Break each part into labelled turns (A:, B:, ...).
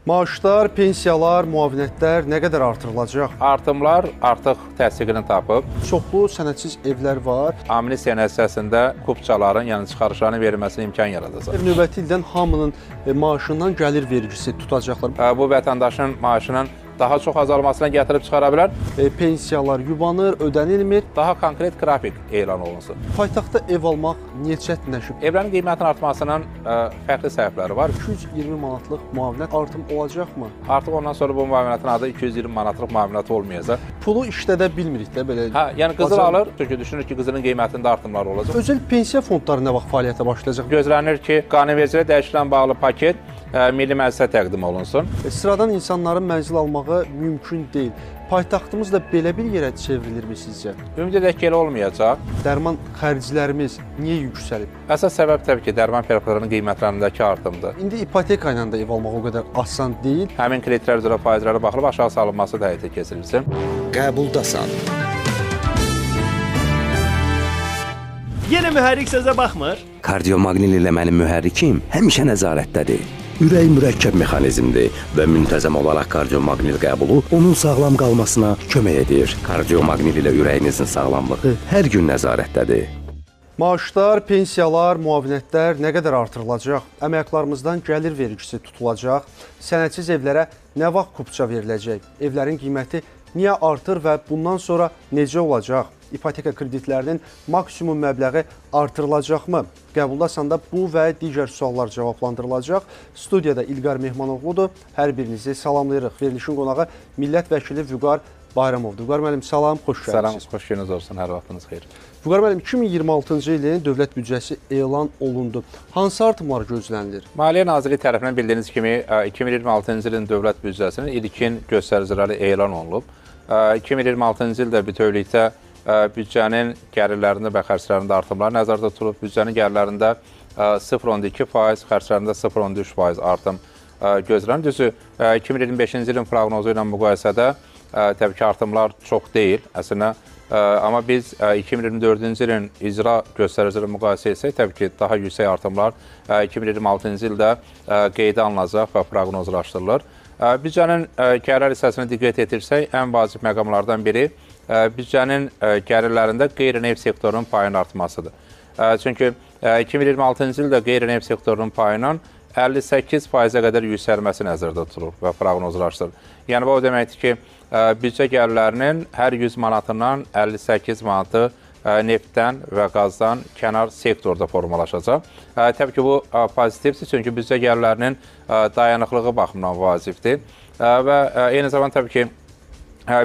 A: Maaşlar, pensiyalar, müavinətlər nə qədər artırılacaq?
B: Artımlar artıq təsdiqini tapıb.
A: Çoxlu sənədsiz evlər var.
B: Amnistiya nəticəsində kupçaların, yəni çıxarışların verilməsinə imkan yaradacaq.
A: Növbəti ildən hamının maaşından gəlir vergisi tutacaqlar.
B: Bu vətəndaşın maaşının daha çox azalmasına gətirib çıxara bilər.
A: Pensiyalar yubanır, ödənilmir.
B: Daha konkret qrafik elan olunsun.
A: Paytaxtda ev almaq niyə çətinləşib?
B: Evlərin qiymətinin artmasının fərqli səbəbləri var.
A: 220 manatlıq müavinət artım olacaqmı?
B: Artıq ondan sonra bu müavinətin adı 220 manatlıq müavinət olmayacaq.
A: Pulu işlədə bilmirik də belə.
B: Yəni qızıl alır, çünki düşünür ki, qızılın qiymətində artımlar olacaq.
A: Özəl pensiya fondları nə vaxt fəaliyyətə başlayacaq?
B: Gözlənir ki, qanunvericiliyə dəyişikliklə bağlı paket Milli Məclisə təqdim olunsun.
A: Sıradan insanların mənzil almağı mümkün deyil. Paytaxtımız da belə bir yerə çevrilirmi sizcə?
B: Ümid edək ki, elə olmayacaq.
A: Dərman xərclərimiz niyə yüksəlib?
B: Əsas səbəb təbii ki, dərman preparatlarının qiymətlərindəki artımdır.
A: İndi ipoteka ilə də ev almaq o qədər asan deyil.
B: Həmin kreditlər üzrə faizlərə baxılıb aşağı salınması da həyata keçirilsin.
C: Qəbuldasan.
D: Yenə mühərrik sözə baxmır.
C: Kardiomaqnil ilə mənim mühərrikim həmişə nəzarətdədir. Ürək mürəkkəb mexanizmdir və müntəzəm olaraq kardiomaqnil qəbulu onun sağlam qalmasına kömək edir. Kardiomaqnil ilə ürəyinizin sağlamlığı hər gün nəzarətdədir.
A: Maaşlar, pensiyalar, müavinətlər nə qədər artırılacaq? Əməklarımızdan gəlir vergisi tutulacaq? Sənədsiz evlərə nə vaxt kupça veriləcək? Evlərin qiyməti niyə artır və bundan sonra necə olacaq? İpoteka kreditlərinin maksimum məbləği artırılacaqmı? Qəbuldasanda bu və digər suallar cavablandırılacaq. Studiyada İlqar Mehmanoğludur. Hər birinizi salamlayırıq. Verilişin qonağı millət vəkili Vüqar Bayramovdur. Vüqar müəllim, salam, xoş gəldiniz.
B: Salam, xoş gününüz olsun, hər vaxtınız xeyir.
A: Vüqar müəllim, 2026-cı ilin dövlət büdcəsi elan olundu. Hansı artımlar gözlənilir?
B: Maliyyə Nazirliyi tərəfindən bildiyiniz kimi 2026-cı ilin dövlət büdcəsinin ilkin göstəriciləri elan olunub. 2026-cı ildə bütövlükdə büdcənin gəlirlərində və xərclərində artımlar nəzərdə tutulub. Büdcənin gəlirlərində 0,2%, xərclərində 0,13% artım gözlənir. Düzü, 2025-ci ilin proqnozu ilə müqayisədə təbii ki, artımlar çox deyil əslində. Amma biz 2024-cü ilin icra göstəriciləri müqayisə etsək, təbii ki, daha yüksək artımlar 2026-cı ildə qeydə alınacaq və proqnozlaşdırılır. Büdcənin gəlirlər hissəsini diqqət etirsək, ən vacib məqamlardan biri büdcənin gəlirlərində qeyri-neft sektorunun payının artmasıdır. Çünki 2026-cı ildə qeyri-neft sektorunun payının 58%-ə qədər yüksəlməsi nəzərdə tutulur və proqnozlaşdırılır. Yəni, bu o deməkdir ki, büdcə gəlirlərinin hər 100 manatından 58 manatı neftdən və qazdan kənar sektorda formalaşacaq. Təbii ki, bu pozitivdir, çünki büdcə gəlirlərinin dayanıqlığı baxımından vacibdir. Və eyni zamanda təbii ki,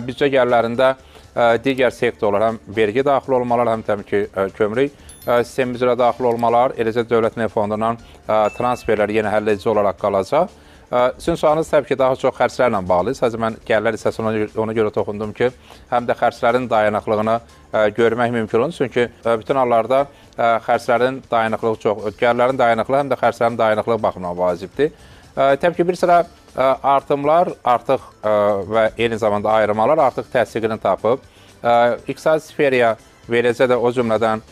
B: büdcə gəlirlərində digər sektorlar, həm vergi daxil olmalar, həm təbii ki, kömürlük sistemi üzrə daxil olmalar, eləcə dövlət neft fondundan transferlər yenə həlledici olaraq qalacaq. Sizin sualınız təbii ki, daha çox xərclərlə bağlı. Sadəcə mən gəlirlər hissəsini ona görə toxundum ki, həm də xərclərin dayanıqlığını görmək mümkün olur. Çünki bütün hallarda xərclərin dayanıqlığı çox, gəlirlərin dayanıqlığı həm də xərclərin dayanıqlığı baxımından vacibdir. Təbii ki, bir sıra artımlar artıq və eyni zamanda ayrımalar artıq təsdiqini tapıb. İqtisadi sferiya və eləcə də o cümlədən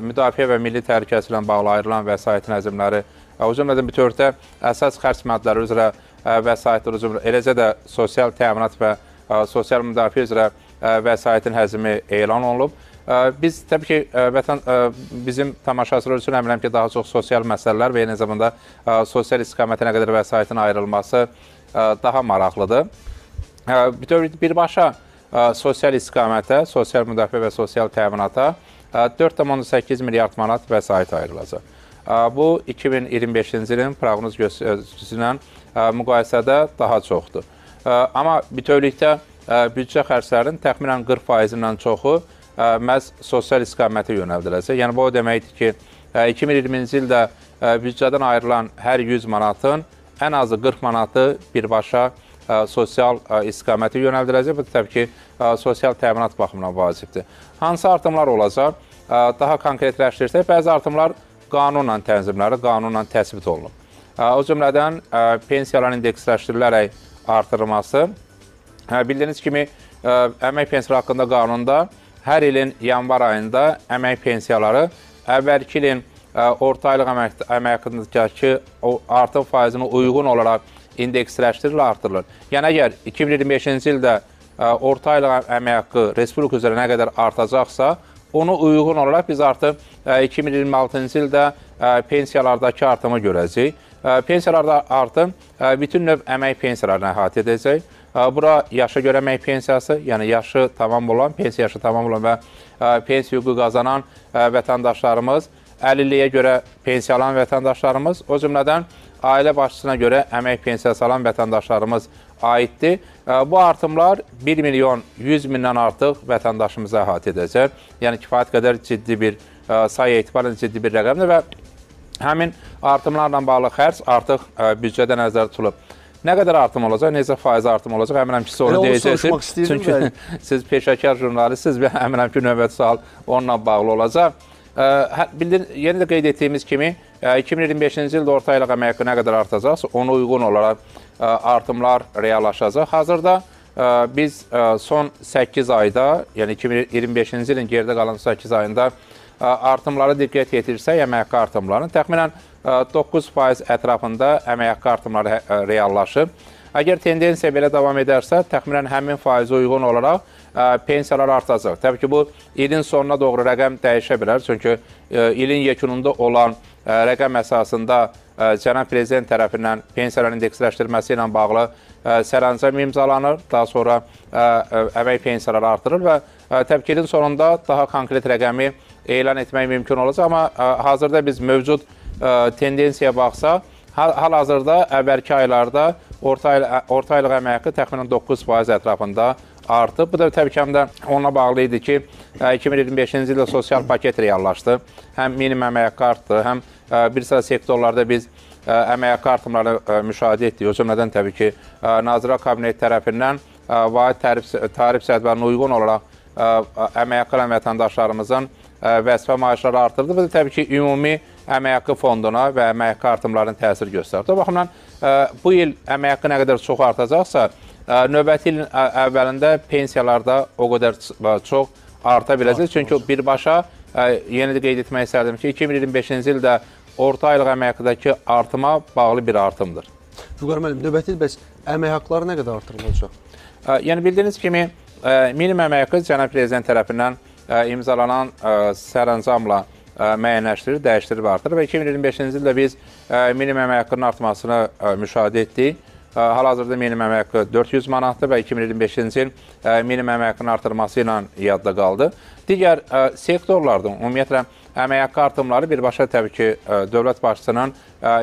B: müdafiə və milli təhlükəsizliklə ilə bağlı ayrılan vəsaitin həcmləri, o cümlədən bütövlükdə əsas xərc məddələri üzrə vəsaitlər üzrə, eləcə də sosial təminat və sosial müdafiə üzrə vəsaitin həcmi elan olunub. Biz təbii ki, bizim tamaşaçılar üçün əminəm ki, daha çox sosial məsələlər və eyni zamanda sosial istiqamətinə qədər vəsaitin ayrılması daha maraqlıdır. Birbaşa sosial istiqamətə, sosial müdafiə və sosial təminata 4,8 milyard manat vəsait ayrılacaq. Bu, 2025-ci ilin proqnoz göstəricisi ilə müqayisədə daha çoxdur. Amma bütövlükdə büdcə xərclərinin təxminən 40%-dən çoxu məhz sosial istiqamətə yönəldiləcək. Yəni, bu o deməkdir ki, 2020-ci ildə büdcədən ayrılan hər 100 manatın ən azı 40 manatı birbaşa sosial istiqamətə yönəldiləcək. Bu, təbii ki, sosial təminat baxımından vacibdir. Hansı artımlar olacaq? Daha konkretləşdirsək, bəzi artımlar qanunla tənzimləri, qanunla təsbit olunub. O cümlədən pensiyaların indeksləşdirilərək artırılması. Bildiyiniz kimi, əmək pensiyaları haqqında qanunda hər ilin yanvar ayında əmək pensiyaları əvvəlki ilin orta aylıq əmək haqqındakı artım faizine uyğun olaraq indeksləşdirilir, artırılır. Yəni, əgər 2025-ci ildə orta aylıq əmək haqqı respublika üzrə nə qədər artacaqsa, ona uyğun olaraq biz artıq 2026-cı ildə pensiyalardakı artımı görəcəyik. Pensiyalarda artım bütün növ əmək pensiyalarını əhatə edəcək. Bura yaşa görə əmək pensiyası, yəni yaşı tamam olan, pensiya yaşı tamam olan və pensiya hüququ qazanan vətəndaşlarımız, əlilliyə görə pensiyalan vətəndaşlarımız, o cümlədən ailə başçısına görə əmək pensiyası alan vətəndaşlarımız aiddir. Bu artımlar 1 milyon 100 mindən artıq vətəndaşımızı əhatə edəcək. Yəni kifayət qədər ciddi bir sayı etibarən ciddi bir rəqəmdir və həmin artımlarla bağlı xərc artıq büdcədə nəzərdə tutulub. Nə qədər artım olacaq, necə faiz artım olacaq, əminəm ki, siz onu deyəcəksiniz. Çünki siz peşəkar jurnalistsiniz və əminəm ki, növbəti sual onunla bağlı olacaq. Yeni də qeyd etdiyimiz kimi, 2025-ci ildə orta aylıq əmək haqqı nə qədər artacaqsa, ona uyğun olaraq artımlar reallaşacaq. Hazırda biz son 8 ayda, yəni 2025-ci ilin geridə qalan 8 ayında artımları diqqət yetirsək, əmək haqqı artımlarının təxminən 9% ətrafında əmək haqqı artımları reallaşıb. Əgər tendensiya belə davam edərsə, təxminən həmin faizə uyğun olaraq pensiyalar artacaq. Təbii ki, bu ilin sonuna doğru rəqəm dəyişə bilər. Çünki ilin yekununda olan rəqəm əsasında Cənab Prezident tərəfindən pensiyaların indeksləşdirilməsi ilə bağlı sərəncam imzalanır. Daha sonra əmək pensiyaları artırır və təbii ki, ilin sonunda daha konkret rəqəmi elan etmək mümkün olacaq. Amma hazırda biz mövcud tendensiyaya baxsaq, hal-hazırda əvvəlki aylarda orta aylıq əmək haqqı təxminən 9% ətrafında artıb. Bu da təbii ki, həm də onunla bağlı idi ki, 2025-ci ildə sosial paket reallaşdı. Həm minimum əmək haqqı artdı, həm bir sıra sektorlarda biz əmək haqqı artımları müşahidə etdik. O cümlədən təbii ki, Nazirlər Kabineti tərəfindən vahid tarif sədvərinə uyğun olaraq əmək haqqı alan vətəndaşlarımızın vəzifə maaşları artırdı. Bu da təbii ki, ümumi əmək haqqı fonduna və əmək haqqı artımlarının təsir göstərdi. O baxımdan bu il əmək haqqı nə qədər çox artacaqsa, növbəti ilin əvvəlində pensiyalarda o qədər çox arta biləcək. Çünki birbaşa yeni də qeyd etmək istərdim ki, 2025-ci ildə orta aylıq əmək haqqıdakı artıma bağlı bir artımdır.
A: Vüqar müəllim, növbəti il bəs əmək haqqları nə qədər artırılacaq?
B: Yəni bildiyiniz kimi, minimum əmək haqqı Cənab Prezident tərəfindən imzalanan sərəncamla müəyyənləşdirir, dəyişdirir və artırır və 2025-ci ildə biz minimum əmək haqqının artmasını müşahidə etdik. Hal-hazırda minimum əmək haqqı 400 manatdır və 2025-ci il minimum əmək haqqının artırması ilə yadda qaldı. Digər sektorlarda ümumiyyətlə əmək haqqı artımları birbaşa təbii ki, dövlət başçısının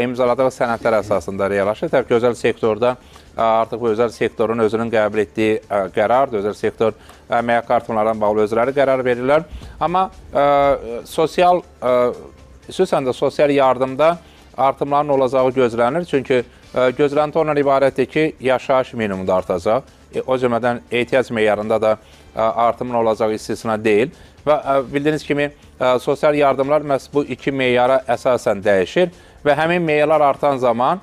B: imzaladığı sənədlər əsasında reallaşır. Təbii ki, özəl sektorda artıq bu özəl sektorun özünün qəbul etdiyi qərardır. Özəl sektor əmək haqqı artımlarından bağlı özləri qərar verirlər. Amma xüsusən də sosial yardımda artımların olacağı gözlənir. Çünki gözlənti ondan ibarətdir ki, yaşayış minimumda artacaq. O cümlədən ehtiyac meyarında da artımın olacağı istisna deyil. Və bildiyiniz kimi, sosial yardımlar məhz bu iki meyara əsasən dəyişir və həmin meyarlar artan zaman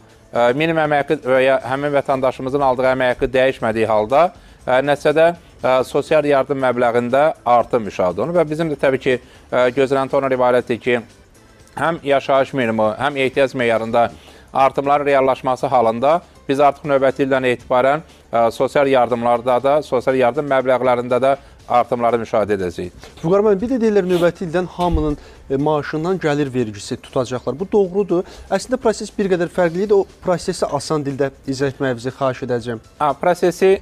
B: minimum əmək haqqı və ya həmin vətəndaşımızın aldığı əmək haqqı dəyişmədiyi halda nəticədə sosial yardım məbləğində artım müşahidə olunur və bizim də təbii ki, gözlənti ondan ibarətdir ki, həm yaşayış minimumu, həm ehtiyac meyarında artımların reallaşması halında biz artıq növbəti ildən etibarən sosial yardımlarda da, sosial yardım məbləğlərində də artımları müşahidə edəcəyik.
A: Vüqar müəllim, bir də deyirlər növbəti ildən hamının maaşından gəlir vergisi tutacaqlar. Bu doğrudur. Əslində proses bir qədər fərqlidir. O prosesi asan dildə izah etməyinizi xahiş edəcəm.
B: Prosesi,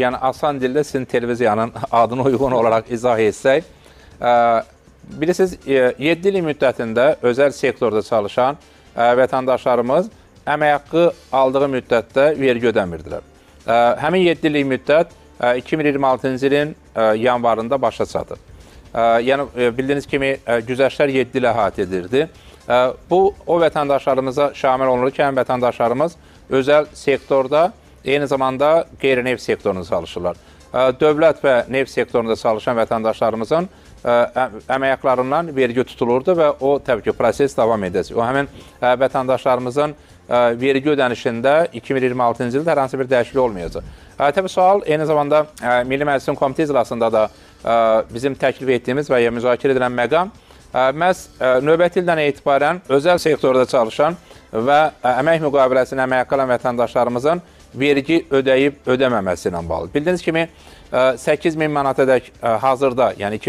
B: yəni asan dildə sizin televiziyanın adına uyğun olaraq izah etsək, bilirsiniz, 7 il müddətində özəl sektorda çalışan vətəndaşlarımız əmək haqqı aldığı müddətdə vergi ödəmirdilər. Həmin 7 illik müddət 2026-cı ilin yanvarında başa çatır. Yəni, bildiyiniz kimi, güzəştlər 7 ilə əhatə edirdi. Bu, o vətəndaşlarımıza şamil olunur ki, həm vətəndaşlarımız özəl sektorda, eyni zamanda qeyri-neft sektorunda çalışırlar. Dövlət və neft sektorunda çalışan vətəndaşlarımızın əmək haqqlarından vergi tutulurdu və o, təbii ki, proses davam edəcək. O, həmin vətəndaşlarımızın vergi ödənişində 2026-cı ildə hər hansı bir dəyişiklik olmayacaq. Təbii, sual eyni zamanda Milli Məclisin Komitə iclasında da bizim təklif etdiyimiz və ya müzakirə edilən məqam məhz növbəti ildən etibarən özəl sektorda çalışan və əmək müqaviləsinin əmək haqqı alan vətəndaşlarımızın vergi ödəyib ödəməməsi ilə bağlı. Bildiyiniz kimi 8.000 manatadək hazırda, yəni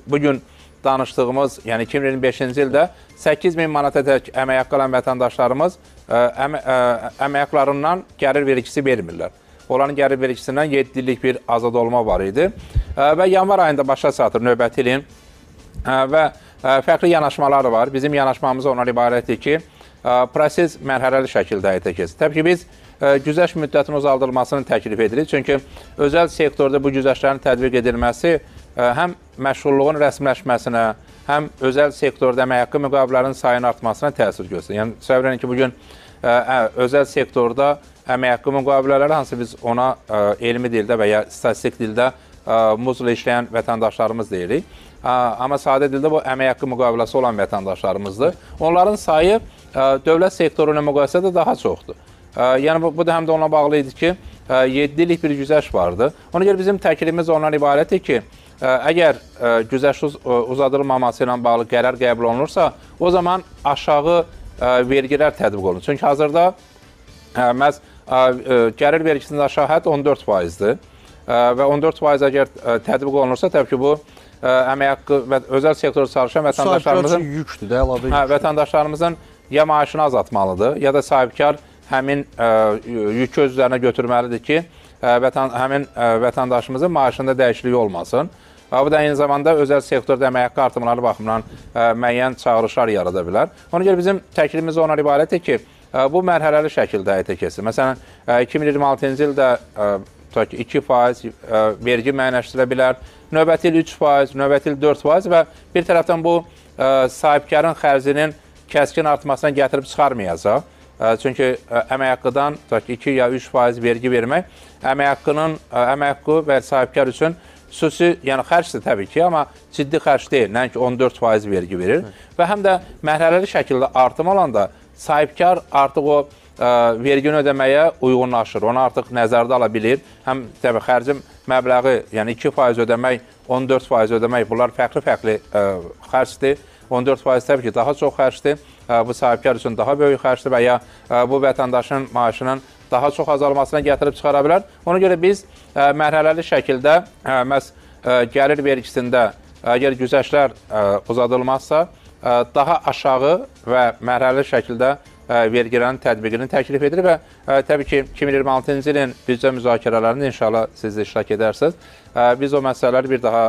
B: bugün danışdığımız, yəni 2025-ci ildə 8.000 manatadək əmək haqqı alan vətəndaşlarımız əmək haqqlarından gəlir vergisi vermirlər. Onların gəlir vergisindən 7 illik bir azad olma var idi və yanvar ayında başa çatır növbəti ilin və fərqli yanaşmalar var. Bizim yanaşmamız ondan ibarətdir ki, proses mərhələli şəkildə həyata keçir. Təbii ki, biz güzəşt müddətinin uzaldılmasını təklif edirik. Çünki özəl sektorda bu güzəştlərin tətbiq edilməsi həm məşğulluğun rəsmiləşməsinə, həm özəl sektorda əmək haqqı müqavilələrinin sayının artmasına təsir göstərir. Yəni, təsəvvür edin ki, bugün özəl sektorda əmək haqqı müqavilələri, hansı biz ona elmi dildə və ya statistik dildə muzla işləyən vətəndaşlarımız deyirik. Amma sadə dildə bu əmək haqqı müqaviləsi olan vətəndaşlarımızdır. Onların sayı dövlət sektoru ilə müqayisədə daha çoxdur. Yəni, bu da həm də ona bağlı idi ki, 7 illik bir güzəşt vardı. Ona görə bizim təklifimiz ondan ibarətdir ki, əgər güzəşt uzadılmaması ilə bağlı qərar qəbul olunursa, o zaman aşağı vergilər tətbiq olunur. Çünki hazırda məhz gəlir vergisinin aşağı hədd 14%-dir və 14% əgər tətbiq olunursa, təbii ki, bu əmək haqqı və özəl sektorda çalışan vətəndaşlarımızın
A: yükdür də, əlavə yük.
B: Vətəndaşlarımızın ya maaşını azaltmalıdır, ya da sahibkar həmin yükü öz üzərinə götürməlidir ki, həmin vətəndaşımızın maaşında dəyişiklik olmasın. Bu da eyni zamanda özəl sektorda əmək haqqı artımları baxımından müəyyən çağırışlar yarada bilər. Ona görə bizim təklifimiz ondan ibarətdir ki, bu mərhələli şəkildə həyata keçir. Məsələn, 2026-cı ildə 2% vergi müəyyənləşdirilə bilər, növbəti il 3%, növbəti il 4% və bir tərəfdən bu sahibkarın xərcinin kəskin artmasına gətirib çıxarmayacaq. Çünki əmək haqqıdan 2 ya 3% vergi vermək əmək haqqı və sahibkar üçün xüsusi, yəni xərcdir təbii ki, amma ciddi xərc deyil, nəinki 14% vergi verir və həm də mərhələli şəkildə artım olanda sahibkar artıq o vergini ödəməyə uyğunlaşır, onu artıq nəzərdə ala bilir. Həm təbii xərcin məbləği, yəni 2% ödəmək, 14% ödəmək, bunlar fərqli xərcdir. 14% təbii ki, daha çox xərcdir, bu sahibkar üçün daha böyük xərcdir və ya bu vətəndaşın maaşının daha çox azalmasına gətirib çıxara bilər. Ona görə biz mərhələli şəkildə məhz gəlir vergisində əgər güzəştlər uzadılmazsa, daha aşağı və mərhələli şəkildə vergilərin tətbiqini təklif edir və təbii ki, 2026-cı ilin büdcə müzakirələrində inşallah siz də iştirak edərsiniz. Biz o məsələləri bir daha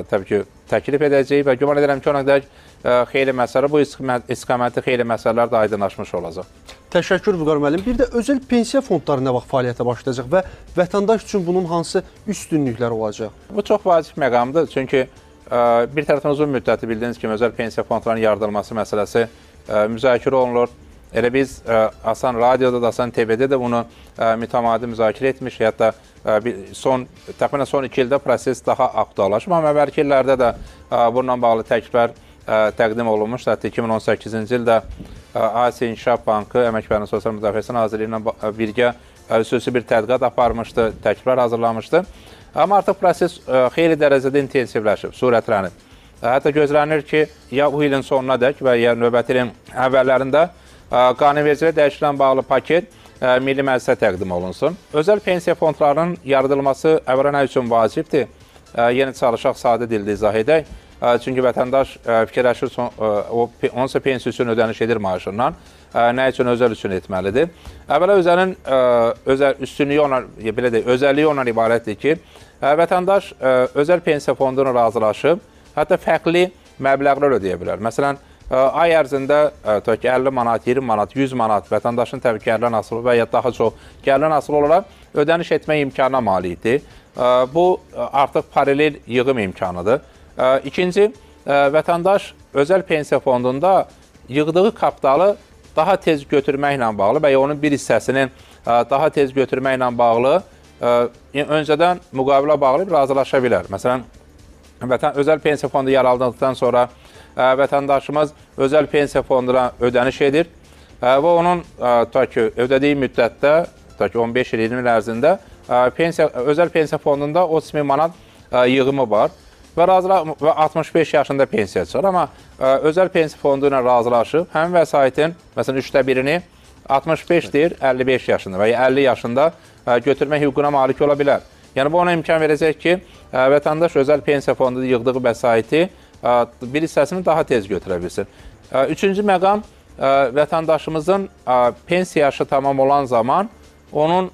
B: təbii ki, təklif edəcəyik və güman edirəm ki, ona qədər xeyli məsələ, bu istiqamətli xeyli məsələlər də aydınlaşmış olacaq.
A: Təşəkkür Vüqar müəllim. Bir də özəl pensiya fondları nə vaxt fəaliyyətə başlayacaq və vətəndaş üçün bunun hansı üstünlükləri olacaq?
B: Bu çox vacib məqamdır. Çünki bir tərəfdən uzun müddəti bildiyiniz kimi özəl pensiya fondlarının yaradılması məsələsi müzakirə olunur. Elə biz Asan Radioda da, Asan TV-də də bunu mütəmadi müzakirə etmiş, hətta təxminən son 2 ildə proses daha aktuallaşıb, amma əvvəlki illərdə də bununla bağlı təkliflər təqdim olunmuşdur. Hətta 2018-ci ildə Asiya İnkişaf Bankı Əmək və Sosial Müdafiəsi Nazirliyi ilə birgə xüsusi bir tədqiqat aparmışdı, təkliflər hazırlamışdı. Amma artıq proses xeyli dərəcədə intensivləşib, sürətlənib. Hətta gözlənir ki, ya bu ilin sonuna dək və ya növbəti ilin əvvəllərində qanunvericilə dəyişikliklə bağlı paket Milli Məclisə təqdim olunsun. Özəl pensiya fondlarının yaradılması əvvəla nə üçün vacibdir? Yeni çalışaq sadə dildə izah edək. Çünki vətəndaş fikirləşir, onsa pensiya üçün ödəniş edir maaşından, nə üçün özəl üçün etməlidir? Əvvəla özəlin özəlliyi ondan ibarətdir ki, vətəndaş özəl pensiya fondunu razılaşıb, hətta fərqli məbləğlər ödəyə bilər. Məsələn, ay ərzində 50 manat, 20 manat, 100 manat vətəndaşın təbii gəlirdən asılı və ya daha çox gəlirdən asılı olaraq ödəniş etmək imkanına malikdir. Bu artıq paralel yığım imkanıdır. İkinci, vətəndaş özəl pensiya fondunda yığdığı kapitalı daha tez götürməklə bağlı və ya onun bir hissəsini daha tez götürməklə bağlı öncədən müqavilə bağlayıb razılaşa bilər. Məsələn, özəl pensiya fondu yaralandıqdan sonra vətəndaşımız özəl pensiya fonduna ödəniş edir və onun ödədiyi müddətdə 15-20 il ərzində özəl pensiya fondunda 30.000 manat yığımı var və 65 yaşında pensiya çıxır. Amma özəl pensiya fondu ilə razılaşıb, həmin vəsaitin məsələn 1/3-ni 65 deyir, 55 yaşında və ya 50 yaşında götürmə hüququna malik ola bilər. Yəni, bu ona imkan verəcək ki, vətəndaş özəl pensiya fondunda yığdığı vəsaiti bir hissəsini daha tez götürə bilsin. Üçüncü məqam, vətəndaşımızın pensiya yaşı tamam olan zaman onun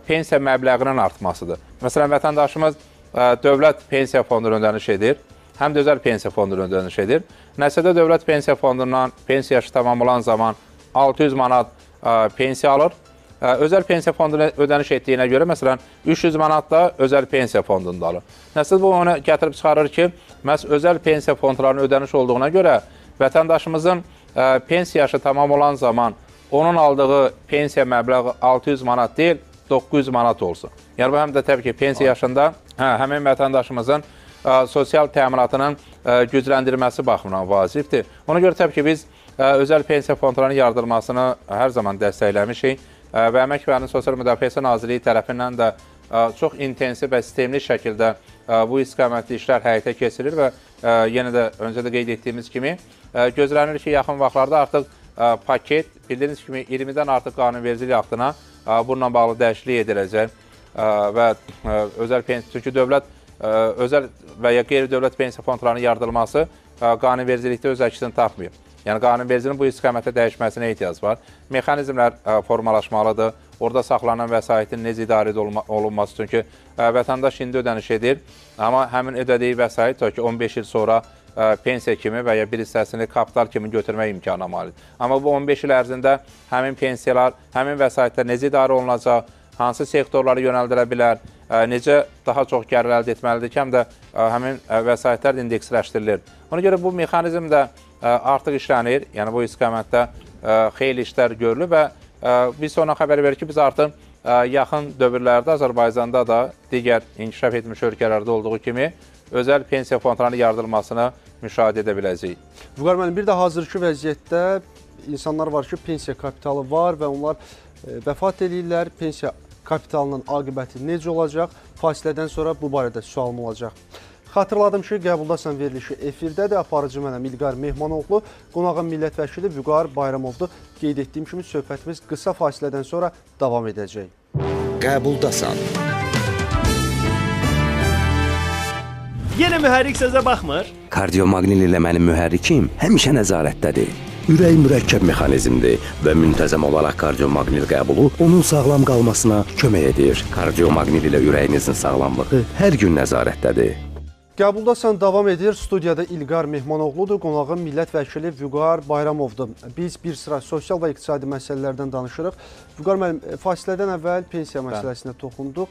B: pensiya məbləğinin artmasıdır. Məsələn, vətəndaşımız dövlət pensiya fonduna ödəniş edir, həm də özəl pensiya fonduna ödəniş edir. Nəticədə dövlət pensiya fondundan pensiya yaşı tamam olan zaman 600 manat pensiya alır. Özəl pensiya fonduna ödəniş etdiyinə görə, məsələn, 300 manat da özəl pensiya fondunda alır. Nəticədə bu onu gətirib çıxarır ki, məhz özəl pensiya fondlarının ödəniş olduğuna görə vətəndaşımızın pensiya yaşı tamam olan zaman onun aldığı pensiya məbləği 600 manat deyil, 900 manat olsun. Yəni, bu həm də təbii ki, pensiya yaşında həmin vətəndaşımızın sosial təminatının gücləndirilməsi baxımından vacibdir. Ona görə təbii ki, biz özəl pensiya fondlarının yardırılmasını hər zaman dəstəkləmişik və Əmək və Sosial Müdafiəsi Nazirliyi tərəfindən də çox intensiv və sistemli şəkildə bu istiqamətli işlər həyata keçirilir və yenə də öncə də qeyd etdiyimiz kimi gözlənir ki, yaxın vaxtlarda artıq paket, bildiyiniz kimi 20-dən artıq qanunvericilik aktına bununla bağlı dəyişiklik ediləcək və özəl pensiya, çünki dövlət, özəl və ya qeyri-dövlət pensiya fondlarının yardırılması qanunvericilikdə öz əksini tapmıyor. Yəni, qanunvericinin bu istiqamətdə dəyişməsinə ehtiyac var. Mexanizmlər formalaşmalıdır. Orada saxlanan vəsaitin necə idarə olunması, çünki vətəndaş indi ödəniş edir, amma həmin ödədiyi vəsait 15 il sonra pensiya kimi və ya bir hissəsini kapital kimi götürmək imkanına malikdir. Amma bu 15 il ərzində həmin pensiyalar, həmin vəsaitlər necə idarə olunacaq, hansı sektorları yönəldirə bilər, necə daha çox gəlir əldə etməlidir ki, həm də həmin vəsaitlər indeksləşdirilir. Ona görə bu mexanizm də artıq işlənir, yəni bu istiqamətdə xeyli işlər görülür və biz ona xəbər verir ki, biz artıq yaxın dövrlərdə Azərbaycanda da digər inkişaf etmiş ölkələrdə olduğu kimi özəl pensiya fondlarının yardırılmasını müşahidə edə biləcəyik.
A: Vüqar müəllim, bir də hazırki vəziyyətdə insanlar var ki, pensiya kapitalı var və onlar vəfat edirlər. Pensiya kapitalının aqibəti necə olacaq? Fasilədən sonra bu barədə sualım olacaq. Xatırladım ki, Qəbuldasan verilişi efirdədir. Aparıcı mənəm İlqar Mehmanoğlu, qonağım millət vəkili Vüqar Bayramovdur. Qeyd etdiyim kimi söhbətimiz qısa fasilədən sonra davam edəcək.
C: Qəbuldasan.
D: Yenə mühərrik sözə baxmır.
C: Kardiomaqnil ilə mənim mühərrikim həmişə nəzarətdədir. Ürək mürəkkəb mexanizmdir və müntəzəm olaraq kardiomaqnil qəbulu onun sağlam qalmasına kömək edir. Kardiomaqnil ilə ürəyinizin sağlamlığı hər gün nəzarətdədir.
A: Qəbuldasan davam edir. Studiyada İlqar Mehmanoğludur, qonağım millət vəkili Vüqar Bayramovdur. Biz bir sıra sosial və iqtisadi məsələlərdən danışırıq. Vüqar müəllim, fasilədən əvvəl pensiya məsələsinə toxunduq.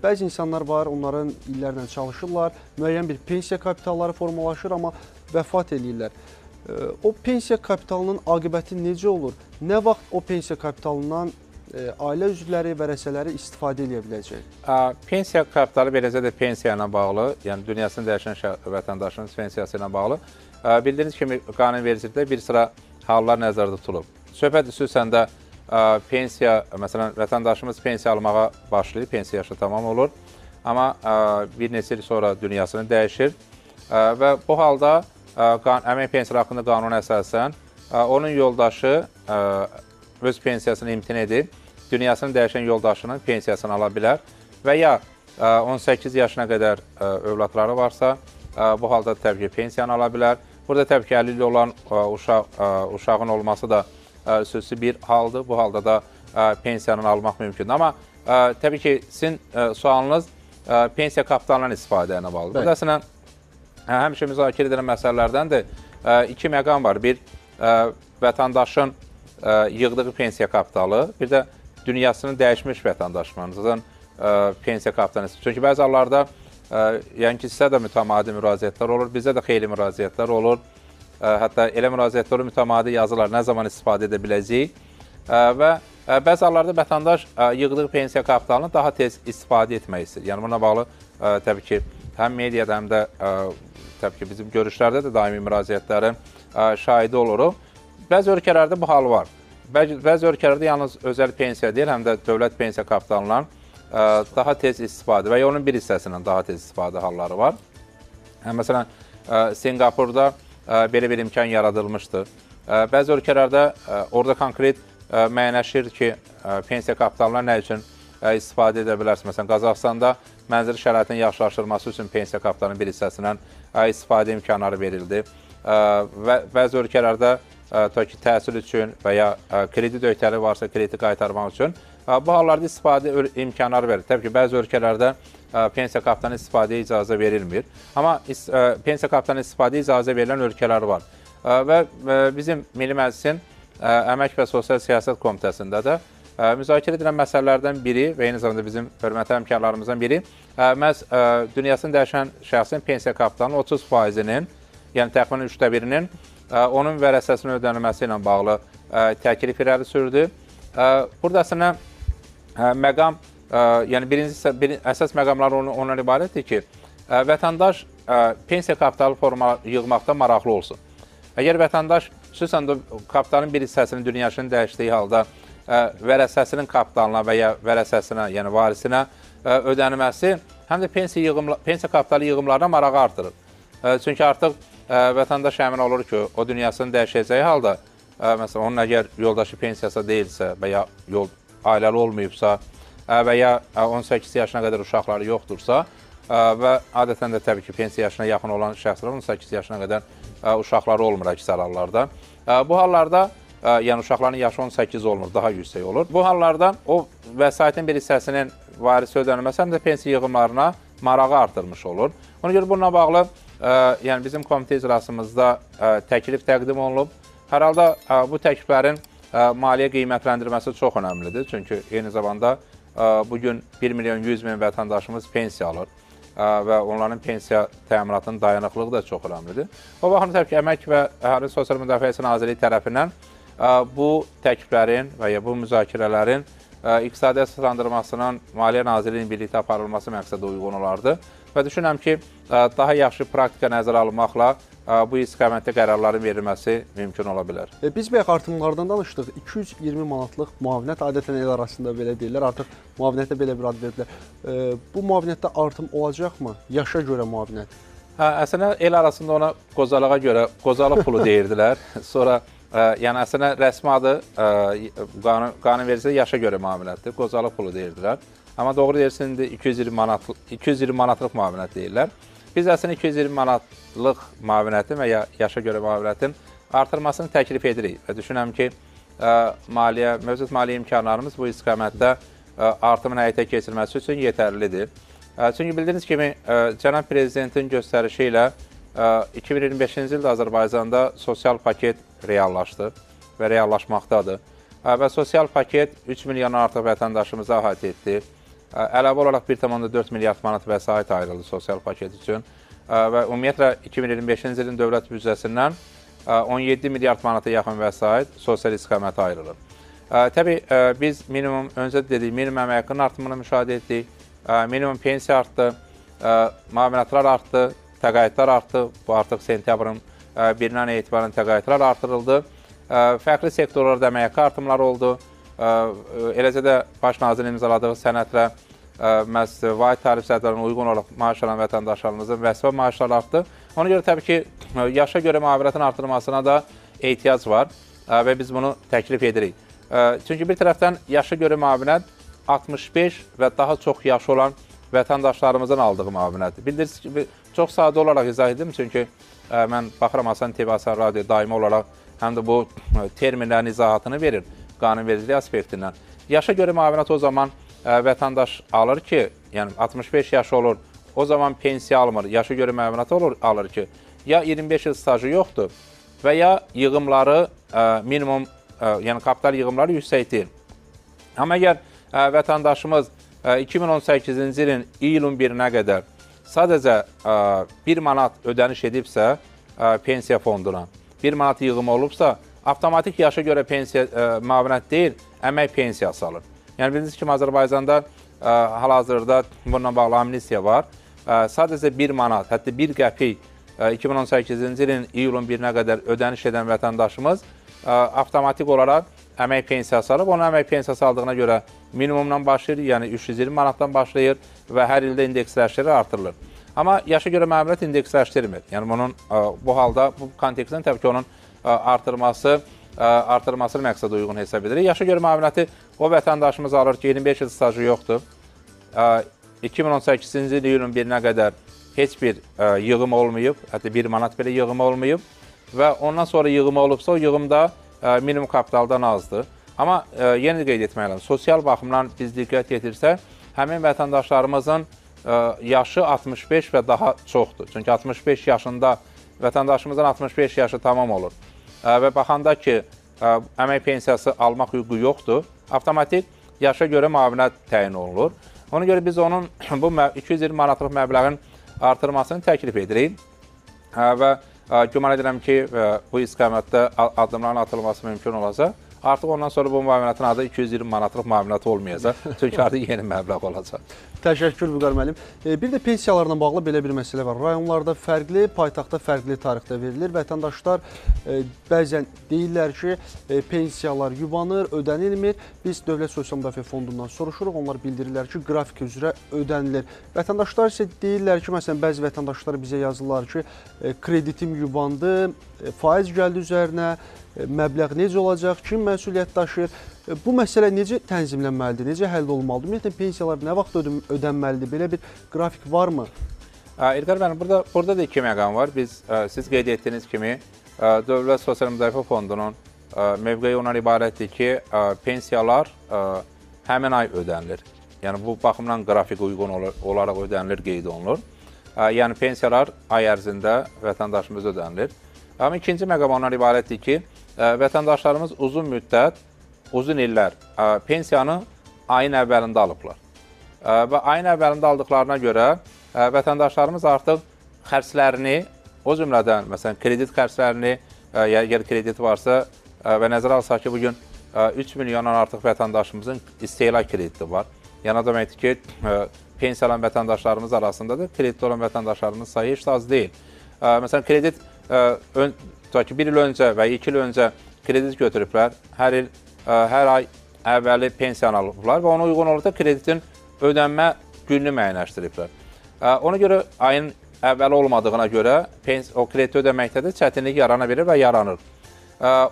A: Bəzi insanlar var, onların illərlə çalışırlar, müəyyən bir pensiya kapitalları formalaşır, amma vəfat edirlər. O pensiya kapitalının aqibəti necə olur? Nə vaxt o pensiya kapitalından ailə üzvləri, vərəsələri istifadə edə biləcək?
B: Pensiya kapitalı beləcə də pensiya ilə bağlı, yəni dünyasını dəyişən vətəndaşın pensiyası ilə bağlı bildiyiniz kimi qanunvericilikdə bir sıra hallar nəzərdə tutulub. Söhbət xüsusən də pensiya, məsələn, vətəndaşımız pensiya almağa başlayır, pensiya yaşı tamam olur, amma bir neçə il sonra dünyasını dəyişir və bu halda Əmək Pensiyaları haqqında qanuna əsasən onun yoldaşı öz pensiyasını imtina edib, dünyasını dəyişən yoldaşının pensiyasını ala bilər və ya 18 yaşına qədər övladları varsa, bu halda təbii ki, pensiyanı ala bilər. Burada təbii ki, 50 il olan uşağın olması da xüsusi bir haldır. Bu halda da pensiyanı almaq mümkündür. Amma təbii ki, sizin sualınız pensiya kapitalından istifadə ilə bağlıdır. Bu da əslən, həmişə müzakirə edilən məsələlərdəndir. İki məqam var. Bir, vətəndaşın yığdığı pensiya kapitalı, bir də dünyasını dəyişmiş vətəndaşımızın pensiya kapitalı. Çünki bəzi hallarda, yəni ki, sizə də mütəmadi müraciətlər olur, bizə də xeyli müraciətlər olur. Hətta elə müraciətlər olur, mütəmadi yazılar nə zaman istifadə edə biləcəyik və bəzi hallarda vətəndaş yığdığı pensiya kapitalını daha tez istifadə etmək istəyir. Yəni, buna bağlı təbii ki, həm mediada, həm də təbii ki, bizim görüşlərdə də daimi müraciətlərin şahidi oluruq. Bəzi ölkələrdə bu hal var. Bəzi ölkələrdə yalnız özəl pensiya deyil, həm də dövlət pensiya kapitalından daha tez istifadə və ya onun bir hissəsindən daha tez istifadə halları var. Məsələn, Singapurda belə bir imkan yaradılmışdır. Bəzi ölkələrdə orada konkret müəyyənləşir ki, pensiya kapitalına nə üçün istifadə edə bilərsiniz. Məsələn, Qazaxıstanda mənzili şəraitin yaxşılaşdırılması üçün pensiya kapitalının bir hissəsindən istifadə imkanları verildi. Və bəzi ölkələrdə təhsil üçün və ya kredit öhdəliyi varsa krediti qaytarmaq üçün bu hallarda istifadə imkanları verir. Təbii ki, bəzi ölkələrdə pensiya kapitalının istifadəyə icazə verilmir. Amma pensiya kapitalının istifadəyə icazə verilən ölkələr var. Və bizim Milli Məclisin Əmək və Sosial Siyasət Komitəsində də müzakirə edilən məsələlərdən biri və eyni zamanda bizim hörmətli həmkarlarımızdan biri məhz dünyasını dəyişən şəxsin pensiya kapitalının 30%-nin, yəni təxminən 1/3-nin onun vərəsəsinin ödənilməsi ilə bağlı təklif irəli sürdü. Burada əslində məqam, yəni əsas məqamlar ondan ibarətdir ki, vətəndaş pensiya kapitalı yığmaqda maraqlı olsun. Əgər vətəndaş xüsusən də kapitalın bir hissəsinin dünyasını dəyişdiyi halda vərəsəsinin kapitalına və ya vərəsəsinə, yəni varisinə ödənilməsi həm də pensiya kapitalı yığımlarına marağı artırır. Çünki artıq vətəndaş əmin olur ki, o dünyasını dəyişəcəyi halda, məsələn, onun əgər yoldaşı pensiyası deyilsə və ya ailəli olmayıbsa və ya 18 yaşına qədər uşaqları yoxdursa və adətən də təbii ki, pensiya yaşına yaxın olan şəxslər 18 yaşına qədər uşaqları olmur əksər hallarda. Bu hallarda, yəni uşaqların yaşı 18 olmur, daha yüksək olur. Bu hallarda o vəsaitin bir hissəsinin varisi ödənilməsi həm də pensiya yığımlarına marağı artırmış olur. Ona görə bununla bağlı yəni bizim komitə icrasımızda təklif təqdim olunub. Hər halda bu təkliflərin maliyyə qiymətləndirməsi çox önəmlidir. Çünki eyni zamanda bugün 1.100.000 vətəndaşımız pensiya alır və onların pensiya təminatının dayanıqlığı da çox önəmlidir. O baxımda təbii ki, Əmək və Əhalinin Sosial Müdafiəsi Nazirliyi tərəfindən bu təkliflərin və ya bu müzakirələrin iqtisadi əsaslandırmasının Maliyyə Nazirliyinin birlikdə aparılması məqsədə uyğun olardı. Və düşünürəm ki, daha yaxşı praktika nəzərə alınmaqla bu istiqamətdə qərarların verilməsi mümkün ola bilər.
A: Biz bayaq artımlardan danışdıq. 220 manatlıq müavinət, adətən el arasında belə deyirlər, artıq müavinətə belə bir ad verdilər. Bu müavinətdə artım olacaqmı? Yaşa görə müavinət?
B: Əslində, el arasında ona qozalığa görə qozalı pulu deyirdilər. Sonra, yəni əslində rəsmi adı qanunvericiliyə yaşa görə müavinətdir, qozalı pulu deyirdilər. Amma doğru deyirsin, 220 manatlıq müavinət deyirlər. Biz əslində 220 manatlıq müavinətin və ya yaşa görə müavinətin artırmasını təklif edirik. Və düşünürəm ki, mövcud maliyyə imkanlarımız bu istiqamətdə artımın həyata keçirilməsi üçün yetərlidir. Çünki bildiyiniz kimi, Cənab Prezidentin göstərişi ilə 2025-ci ildə Azərbaycanda sosial paket reallaşdı və reallaşmaqdadır. Və sosial paket 3 milyon artıq vətəndaşımızı əhatə etdi. Əlavə olaraq 1,4 milyard manat vəsait ayrıldı sosial paket üçün və ümumiyyətlə 2025-ci ilin dövlət büdcəsindən 17 milyard manata yaxın vəsait sosial istiqamətə ayrılır. Təbii, biz minimum, öncə dedik, minimum əmək haqqının artımını müşahidə etdik, minimum pensiya artdı, müavinətlər artdı, təqaüdlər artdı, bu artıq sentyabrın 1-dən etibarən təqaüdlər artırıldı, fərqli sektorlarda əmək haqqı artımları oldu. Eləcə də Baş nazirin imzaladığı sənədlə məhz vahid tarif sədrlərinə uyğun olaraq maaş alan vətəndaşlarımızın vəzifə maaşları artdı. Ona görə təbii ki, yaşa görə müavinətin artırılmasına da ehtiyac var və biz bunu təklif edirik. Çünki bir tərəfdən yaşa görə müavinət 65 və daha çox yaşı olan vətəndaşlarımızın aldığı müavinətdir. Bildirirsiniz ki, çox sadə olaraq izah edim, çünki mən baxıram Hasan TV, Hasan Radio daimi olaraq həm də bu terminlərin izahatını verir qanunvericilik aspektindən. Yaşa görə müavinət o zaman vətəndaş alır ki, yəni 65 yaşı olur, o zaman pensiya almır, yaşa görə müavinət alır ki, ya 25 il stajı yoxdur və ya yığımları minimum, yəni kapital yığımları yüksək deyil. Amma əgər vətəndaşımız 2018-ci ilin iyulun 1-nə qədər sadəcə 1 manat ödəniş edibsə pensiya fonduna, 1 manat yığımı olubsa, avtomatik yaşa görə pensiya müavinət deyil, əmək pensiyası alır. Yəni, bildiyiniz kimi, Azərbaycanda hal-hazırda bununla bağlı amnistiya var. Sadəcə 1 manat, hətta 1 qəpik 2018-ci ilin iyulun 1-nə qədər ödəniş edən vətəndaşımız avtomatik olaraq əmək pensiyası alıb. Onun əmək pensiyası aldığına görə minimumdan başlayır, yəni 320 manatdan başlayır və hər ildə indeksləşdirir, artırılır. Amma yaşa görə müavinət indeksləşdirmir. Yəni, bunun bu halda, bu kontekstdən təbii ki, onun artırması artırılmasını məqsədə uyğun hesab edirik. Yaşa görə müavinəti o vətəndaşımız alır ki, 25 il stajı yoxdur. 2018-ci il iyulun 1-nə qədər heç bir yığım olmayıb, hətta 1 manat belə yığım olmayıb və ondan sonra yığım olubsa, o yığım da minimum kapitaldan azdır. Amma yenə qeyd etməliyəm, sosial baxımdan biz diqqət yetirsək, həmin vətəndaşlarımızın yaşı 65 və daha çoxdur. Çünki 65 yaşında vətəndaşımızın 65 yaşı tamam olur və baxanda ki, əmək pensiyası almaq hüququ yoxdur, avtomatik yaşa görə müavinət təyin olunur. Ona görə biz onun bu 220 manatlıq məbləğin artırmasını təklif edirik və güman edirəm ki, bu istiqamətdə addımların atılması mümkün olacaq. Artıq ondan sonra bu müavinətin adı 220 manatlıq müavinət olmayacaq. Çünki artıq yeni məbləğ olacaq.
A: Təşəkkür Vüqar müəllim. Bir də pensiyalarla bağlı belə bir məsələ var. Rayonlarda fərqli, paytaxtda fərqli tarixdə verilir. Vətəndaşlar bəzən deyirlər ki, pensiyalar yubanır, ödənilmir. Biz Dövlət Sosial Müdafiə Fondundan soruşuruq. Onlar bildirirlər ki, qrafik üzrə ödənilir. Vətəndaşlar isə deyirlər ki, məsələn, bəzi vətəndaşlar bizə yazırlar ki, kreditim yubandı, faiz gəldi üzərinə, məbləğ necə olacaq, kim məsuliyyət daşıyır? Bu məsələ necə tənzimlənməlidir, necə həll olmalıdır? Ümumiyyətlə, pensiyalar nə vaxt ödənməlidir? Belə bir qrafik varmı?
B: İlqar müəllim, burada da iki məqam var. Siz qeyd etdiyiniz kimi, Dövlət Sosial Müdafiə Fondunun mövqeyi ondan ibarətdir ki, pensiyalar həmin ay ödənilir. Yəni, bu baxımdan qrafik uyğun olaraq ödənilir, qeyd olunur. Yəni, pensiyalar ay ərzində vətəndaşımız ödənilir. Amma ikinci məqam ondan ibarətdir ki, vətəndaşlarımız uzun müddət, uzun illər pensiyanı ayın əvvəlində alıblar. Və ayın əvvəlində aldıqlarına görə vətəndaşlarımız artıq xərclərini, o cümlədən, məsələn, kredit xərclərini, əgər kredit varsa və nəzərə alsaq ki, bugün 3 milyondan artıq vətəndaşımızın istehlak krediti var. Yəni, deməkdir ki, pensiya alan vətəndaşlarımız arasında da kreditli olan vətəndaşlarımız sayı heç az deyil. Məsələn, kredit bir il öncə və 2 il öncə kredit götürüblər, hər ay əvvəli pensiyanı alıblar və ona uyğun olursa kreditin ödənmə gününü müəyyənləşdiriblər. Ona görə ayın əvvəli olmadığına görə o krediti ödəməkdə də çətinlik yarana bilir və yaranır.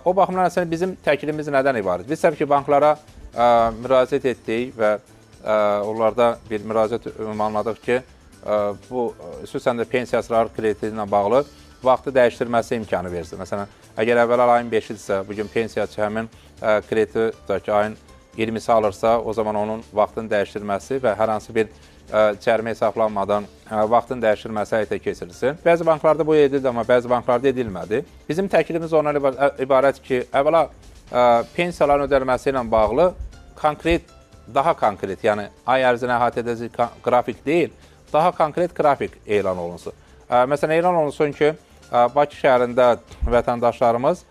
B: O baxımdan əslində bizim təklifimiz nədən ibarət? Biz təbii ki, banklara müraciət etdik və onlarda bir müraciət ünvanladıq ki, bu xüsusən də pensiyasızlar krediti ilə bağlı vaxtı dəyişdirməsi imkanı versin. Məsələn, əgər əvvəl ayın 5-dirsə, bugün pensiyaçı həmin krediti ayın 20-si alırsa, o zaman onun vaxtını dəyişdirməsi və hər hansı bir cərimə hesablanmadan vaxtın dəyişdirməsi həyata keçirilsin. Bəzi banklarda bu edildi, amma bəzi banklarda edilmədi. Bizim təklifimiz ondan ibarət ki, əvvəla pensiyaların ödənilməsi ilə bağlı daha konkret, yəni ay ərzinə əhatə edəcək qrafik deyil, daha konkret qrafik elan olunsun. Məsələn, elan olunsun ki, Bakı şəhərində vətəndaşlarımız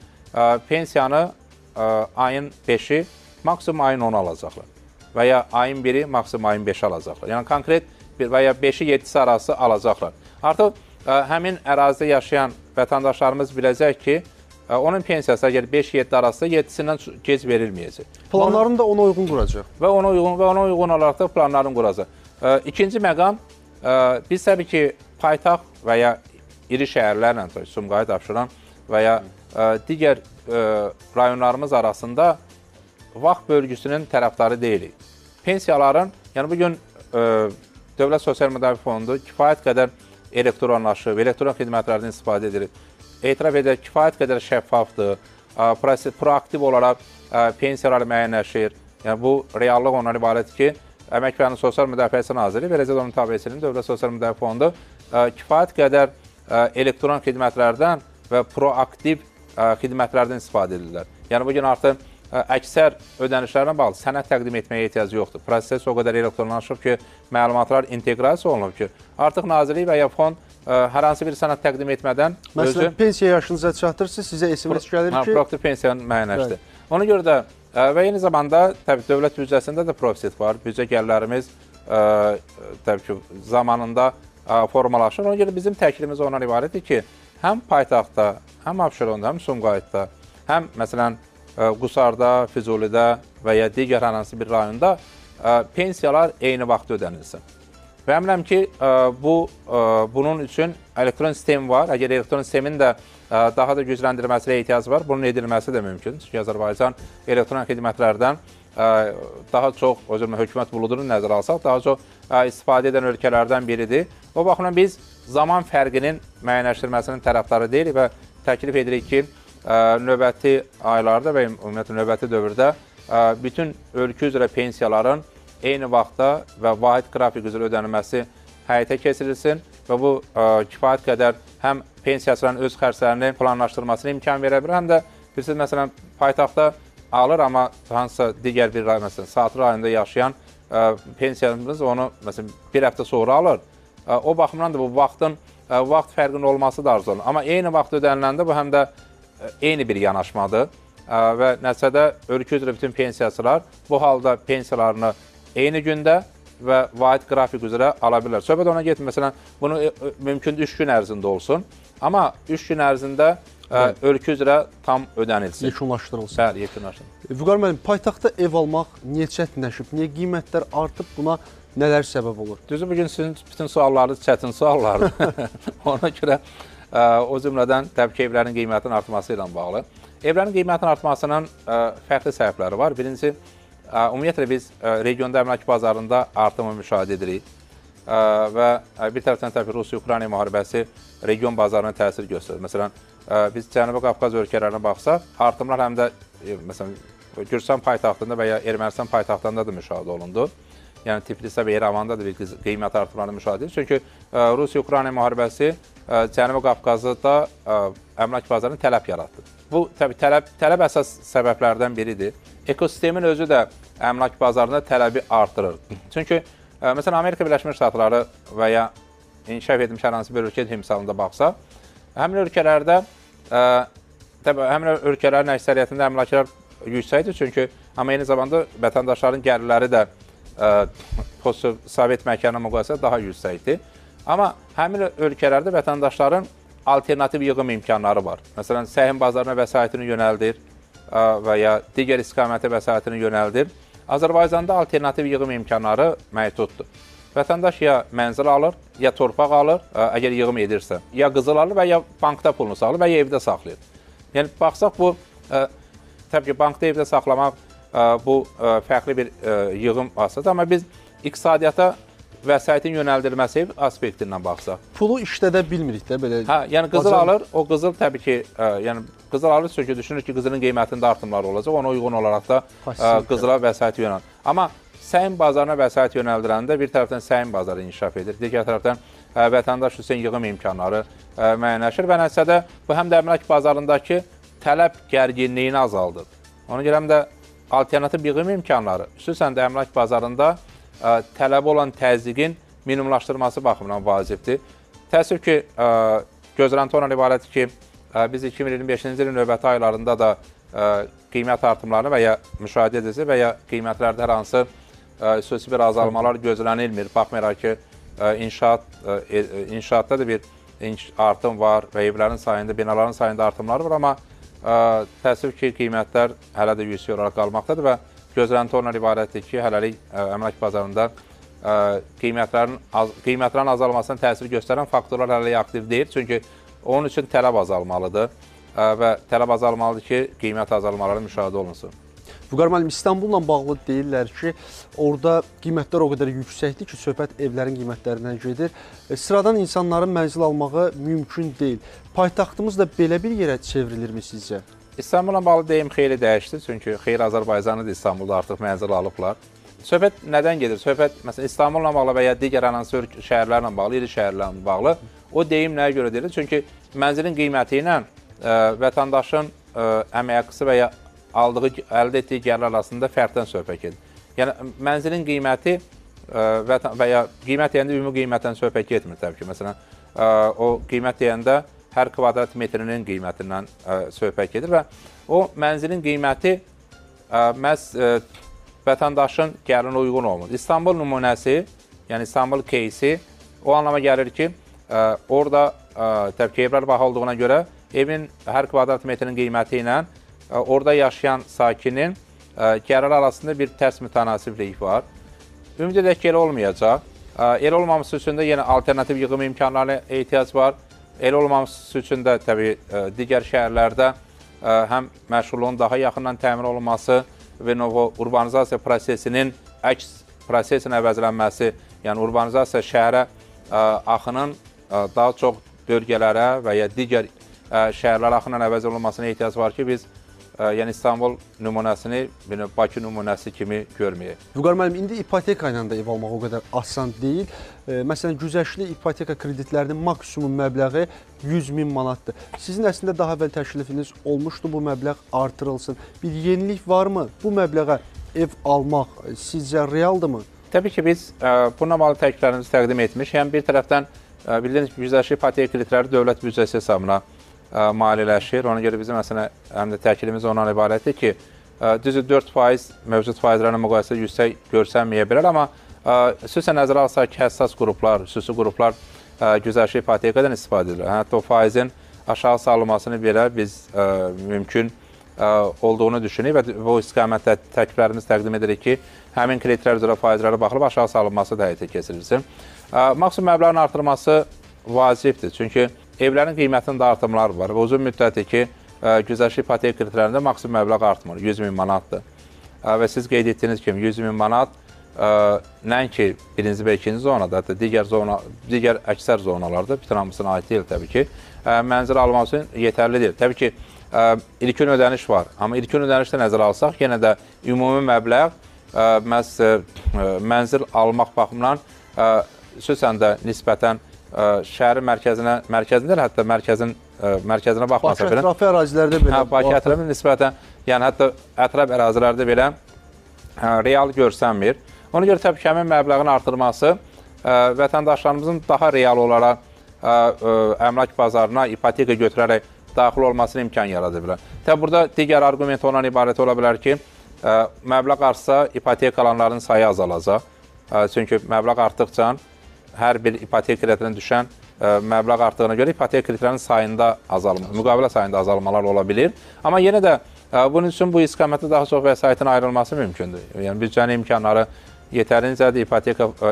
B: pensiyanı ayın 5-i, maksimum ayın 10-u alacaqlar və ya ayın 1-i, maksimum ayın 5-i alacaqlar. Yəni, konkret və ya 5-i 7-si arası alacaqlar. Artıq həmin ərazidə yaşayan vətəndaşlarımız biləcək ki, onun pensiyası əgər 5-7 arası 7-sindən gec verilməyəcək.
A: Planlarını da ona uyğun quracaq.
B: Və ona uyğun olaraq da planlarını quracaq. İkinci məqam, biz təbii ki, paytaxt və ya iri şəhərlərlə, Sumqayıt, Abşeron və ya digər rayonlarımız arasında vaxt bölgüsünün tərəfdarı deyilik. Pensiyaların, yəni bugün Dövlət Sosial Müdafiə Fondu kifayət qədər elektronlaşıb, elektron xidmətlərdən istifadə edilir. Etiraf edək, kifayət qədər şəffafdır, proaktiv olaraq pensiyalar müəyyənləşir. Yəni, bu reallıq ondan ibarətdir ki, Əmək və Sosial Müdafiəsi Naziri və Rəzə Donun Tabiəsinin Dövlət Sosial Müdafiə Fondu kifayət qədər elektron xidmətlərdən və proaktiv xidmətlərdən istifadə edirlər. Yəni, bugün artıq əksər ödənişlərlə bağlı sənəd təqdim etməyə ehtiyac yoxdur. Proses o qədər elektronlaşıb ki, məlumatlar inteqrasiya olunub ki, artıq nazirlik və ya fond hər hansı bir sənəd təqdim etmədən
A: Məsələn, pensiya yaşınıza çatdırsa, sizə SMS gəlir ki...
B: Proaktiv pensiyanı müəyyənləşdir. Ona görə də və eyni zamanda təbii dövlət büdcəsində də profit var. Büdcə gəlirlərimiz təbii ki, zamanında formalaşır. Ona görə bizim təklifimiz ondan ibarətdir ki, həm paytaxtda, həm Abşeronda, həm Sumqayıtda, həm məsələn Qusarda, Füzulidə və ya digər hər hansı bir rayonda pensiyalar eyni vaxtda ödənilsin. Və əminəm ki, bunun üçün elektron sistem var. Əgər elektron sistemin də daha da gücləndirilməsinə ehtiyac var, bunun edilməsi də mümkün. Çünki Azərbaycan elektron xidmətlərdən daha çox, o cümlə hökumət buludunu nəzərə alsaq, daha çox istifadə edən ölkələrdən biridir. O baxımdan biz zaman fərqinin müəyyənləşdirilməsinin tərəfdarı deyilik və təklif edirik ki, növbəti aylarda və ümumiyyətlə növbəti dövrdə bütün ölkə üzrə pensiyaların eyni vaxtda və vahid qrafik üzrə ödənilməsi həyata keçirilsin və bu kifayət qədər həm pensiyaçıların öz xərclərini planlaşdırmasına imkan verə bilər, həm də bilirsiniz, məsələn, paytaxtda alır, amma hansısa digər bir rayon, məsələn, Saatlı rayonunda yaşayan pensiyamız onu məsələn, bir həftə sonra alır. O baxımdan da bu vaxt fərqinin olması da arzu olunur. Amma eyni vaxt ödəniləndə bu həm də eyni bir yanaşmadır və nəticədə ölkə üzrə bütün pensiyaçılar bu halda pensiyalarını eyni gündə və vahid qrafik üzrə ala bilirlər. Söhbət ona getmir, məsələn, bunu mümkün 3 gün ərzində olsun, amma 3 gün ərzində ölkə üzrə tam ödənilsin.
A: Yekunlaşdırılsın.
B: Bəli, yekunlaşdırılsın.
A: Vüqar müəllim, paytaxtda ev almaq niyə çətinləşib? Niyə qiymətlər artıb? Buna nələr səbəb olur?
B: Düzü, bugün sizin bütün suallarınız çətin suallardır. Ona görə o cümlədən təbii ki, evlərin qiymətinin artması ilə bağlı. Evlərin qiymətinin artmasının fərqli səbəbləri var. Birincisi, ümumiyyətlə biz regionda əmlak bazarında artımı müşahidə edirik. Və bir tərəfdən təbii Rusiya-Ukrayna müharibəsi region bazarına təsir göstərir. Məsələn, biz Cənubi Qafqaz ölkələrinə baxsaq, artımlar həm də məsələn, Gürcüstan paytaxtında və ya Ermənistan paytaxtında da müşahidə olundu. Yəni Tiflisdə və Yeravanda da bir qiymət artımlarını müşahidə edilir. Çünki Rusiya-Ukrayna müharibəsi Cənubi Qafqazda əmlak bazarının tələb yaratdı. Bu təbii tələb əsas səbəblərdən biridir. Ekosistemin özü də əmlak bazarında tələbi artırır. Çünki məsələn Amerika Birləşmiş Ştatları və ya inkişaf edilmiş hər hansı bir ölkə timsalında baxsaq, həmin ölkələrdə həmin ölkələrin əksəriyyətində əmlaklar yüksəkdir, çünki amma eyni zamanda vətəndaşların gəlirləri də post-sovet məkanına müqayisədə daha yüksəkdir. Amma həmin ölkələrdə vətəndaşların alternativ yığım imkanları var. Məsələn, səhim bazarına vəsaitini yönəldir və ya digər istiqamətə vəsaitini yönəldir. Azərbaycanda alternativ yığım imkanları məhduddur. Vətəndaş ya mənzil alır, ya torpaq alır, əgər yığım edirsə, ya qızıl alır və ya bankda pulunu saxlayır və ya evdə saxlayır. Yəni, baxsaq bu, təbii ki, bankda evdə saxlamaq bu fərqli bir yığım vasıtıdır, amma biz iqtisadiyyata vəsaitin yönəldilməsi aspektindən baxsaq.
A: Pulu işlədə bilmirik də belə.
B: Hə, yəni qızıl alır, o qızıl təbii ki, yəni qızıl alır çünki düşünür ki, qızılın qiymətində artımlar olacaq, ona uyğun olaraq da qızıla vəsait yönəldir. Amma səhim bazarına vəsait yönəldirəndə bir tərəfdən səhim bazarı inkişaf edir, digər tərəfdən vətəndaş üçün yığım imkanları müəyyənləşir və nəticədə bu həm də əmlak bazarındakı tələb gərginliyini azaldır. Ona görə həm də alternativ yığım imkanları, xüsusən də əmlak bazarında tələb olan təzyiqin minimumlaşdırılması baxımından vacibdir. Təəssüf ki, gözlənti ondan ibarətdir ki, biz 2025-ci ilin növbəti aylarında da qiymət artımlarını və ya müşahidə edilsin və ya qiymətlərdə hər hansı xüsusi bir azalmalar gözlənilmir. Baxmayaraq ki, inşaatda da bir artım var və evlərin sayında, binaların sayında artımları var, amma təəssüf ki, qiymətlər hələ də yüksək olaraq qalmaqdadır və gözlənti ondan ibarətdir ki, hələlik əmlak bazarında qiymətlərin azalmasına təsir göstərən faktorlar hələlik aktiv deyil. Çünki onun üçün tələb azalmalıdır və tələb azalmalıdır ki, qiymət azalmaları müşahidə olunsun.
A: Vüqar müəllim, İstanbulla bağlı deyirlər ki, orada qiymətlər o qədər yüksəkdir ki, söhbət evlərin qiymətlərindən gedir. Sıradan insanların mənzil almağı mümkün deyil. Paytaxtımız da belə bir yerə çevrilirmi sizcə?
B: İstanbulla bağlı deyim xeyli dəyişdi, çünki xeyli Azərbaycanı da İstanbulda artıq mənzil alıblar. Söhbət nədən gedir? Söhbət məsələn İstanbulla bağlı və ya digər hansı şəhərlərlə bağlı, iri şəhərlərlə bağlı o deyim nəyə görə deyilir? Çünki mənzilin qiyməti ilə vətəndaşın əmək haqqısı və ya əldə etdiyi gəlirlər arasında fərqdən söhbət gedir. Yəni mənzilin qiyməti və ya qiymət deyəndə ümumi qiymətdən söhbət getmir təbii ki. Məsələn, o qiymət deyəndə hər kvadrat metrinin qiymətindən söhbət gedir və o mənzilin qiyməti məhz vətəndaşın gəlirinə uyğun olmur. İstanbul nümunəsi, yəni İstanbul кейsi o anlama gəlir ki, orada təbii ki, evlər baha olduğuna görə evin hər kvadrat metrinin qiyməti ilə orada yaşayan sakinin gəliri arasında bir tərs mütənasiblik var. Ümid edək ki, elə olmayacaq. Elə olmaması üçün də yenə alternativ yığım imkanlarına ehtiyac var. Elə olmaması üçün də təbii digər şəhərlərdə həm məşğulluğun daha yaxından təmin olunması və urbanizasiya prosesinin əks prosesin əvəzlənməsi, yəni urbanizasiya şəhərə axının daha çox bölgələrə və ya digər şəhərlər axının əvəz olunmasına ehtiyac var ki, biz yəni İstanbul nümunəsini Bakı nümunəsi kimi görməyək.
A: Vüqar müəllim, indi ipoteka ilə də ev almaq o qədər asan deyil. Məsələn, güzəştli ipoteka kreditlərinin maksimum məbləği 100.000 manatdır. Sizin əslində daha əvvəl təklifiniz olmuşdu, bu məbləğ artırılsın. Bir yenilik varmı? Bu məbləğə ev almaq sizcə realdırmı?
B: Təbii ki, biz buna bağlı təkliflərimizi təqdim etmiş. Yəni bir tərəfdən bildiyiniz güzəştli ipoteka kreditləri dövlət büdcəsi hesabına maliyyələşir. Ona görə bizim məsələn həm də təklifimiz ondan ibarətdir ki, düzü 4% mövcud faizlərlə müqayisədə yüksək görsənməyə bilər, amma xüsusən nəzərə alsaq ki, həssas qruplar, xüsusi qruplar güzəşli ipotekadan istifadə edir. Hətta o faizin aşağı salınmasını belə biz mümkün olduğunu düşünürük və bu istiqamətdə təkliflərimiz təqdim edirik ki, həmin kreditlər üzrə faizlərə baxılıb aşağı salınması da həyata keçirilsin. Maksimum məbləğin artırılması vacibdir, çünki evlərin qiymətinin də artımları var və uzun müddətdir ki, güzəşli ipoteka kreditlərində maksimum məbləğ artmır, 100.000 manatdır. Və siz qeyd etdiyiniz kimi 100.000 manat nəinki birinci və ikinci zonada, hətta digər əksər zonalarda, bütün hamısına aid deyil təbii ki, mənzil almaq üçün yetərlidir. Təbii ki, ilkin ödəniş var, amma ilkin ödənişdə nəzərə alsaq, yenə də ümumi məbləğ məhz mənzil almaq baxımından xüsusən də nisbətən şəhərin mərkəzində, hətta mərkəzinə baxmasa belə.
A: Bakı ətrafı ərazilərdə belə.
B: Bakı ətrafı nisbətən, yəni hətta ətraf ərazilərdə belə real görsənmir. Ona görə təbii ki, həmin məbləğin artırması vətəndaşlarımızın daha real olaraq əmlak bazarına ipoteka götürərək daxil olmasına imkan yarada bilər. Təbii burada digər arqument ondan ibarət ola bilər ki, məbləğ artsa ipoteka alanların sayı azalacaq. Çünki məbləğ artdıqca hər bir ipoteka kreditlərinə düşən məbləğ artdığına görə ipoteka kreditlərinin sayında müqavilə sayında azalmalar ola bilir. Amma yenə də bunun üçün bu istiqamətdə daha çox vəsaitin ayrılması mümkündür. Yəni büdcənin imkanları yetərincədir.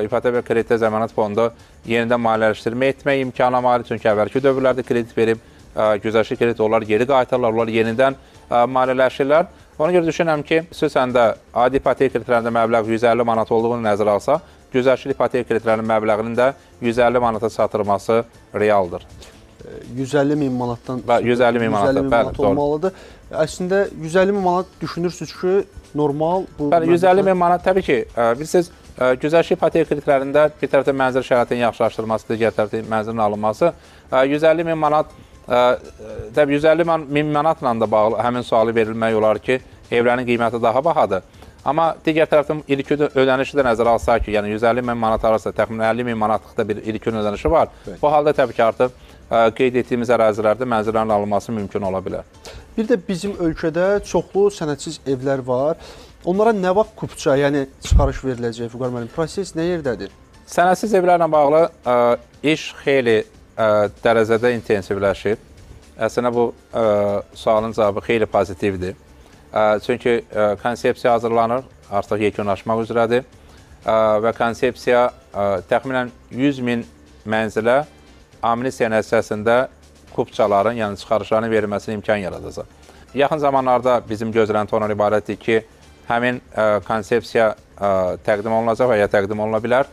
B: İpoteka kreditə zəmanət fondu yenidən maliyyələşdirmə etmək imkanına malikdir. Çünki əvvəlki dövrlərdə kredit verib güzəşli kredit onlar geri qaytarırlar, onlar yenidən maliyyələşirlər. Ona görə düşünürəm ki, xüsusən də adi ipoteka kreditlərində məbləğ 150 manat olduğunu nəzərə alsaq, güzəşli ipoteka kreditlərinin məbləğinin də 150 manata çatdırılması realdır.
A: 150.000 manatdan
B: 150.000 manat
A: olmalıdır. Əslində 150.000 manat düşünürsünüz ki, normal bu.
B: Bəli, 150.000 manat təbii ki, bilirsiniz, güzəşli ipoteka kreditlərində bir tərəfdə mənzil şəraitinin yaxşılaşdırılması, digər tərəfdə mənzilin alınması 150.000 manat təbii 150.000 manatla da bağlı həmin sualı verilmək olar ki, evlərin qiyməti daha bahadır. Amma digər tərəfdən ilk ödənişi də nəzərə alsaq ki, yəni 150.000 manat arası təxminən 50.000 manatlıq da bir ilk ödənişi var. Bu halda təbii ki, artıq qeyd etdiyimiz ərazilərdə mənzillərin alınması mümkün ola bilər.
A: Bir də bizim ölkədə çoxlu sənədsiz evlər var. Onlara nə vaxt kupça, yəni çıxarış veriləcək, Vüqar müəllim? Proses nə yerdədir?
B: Sənədsiz evlərlə bağlı iş xeyli dərəcədə intensivləşir. Əslində bu sualın cavabı xeyli pozitivdir. Çünki konsepsiya hazırlanır, artıq yekunlaşmaq üzrədir və konsepsiya təxminən 100.000 mənzilə amnistiya nəticəsində kupçaların, yəni çıxarışların verilməsinə imkan yaradacaq. Yaxın zamanlarda bizim gözlənti ondan ibarətdir ki, həmin konsepsiya təqdim olunacaq və ya təqdim oluna bilər,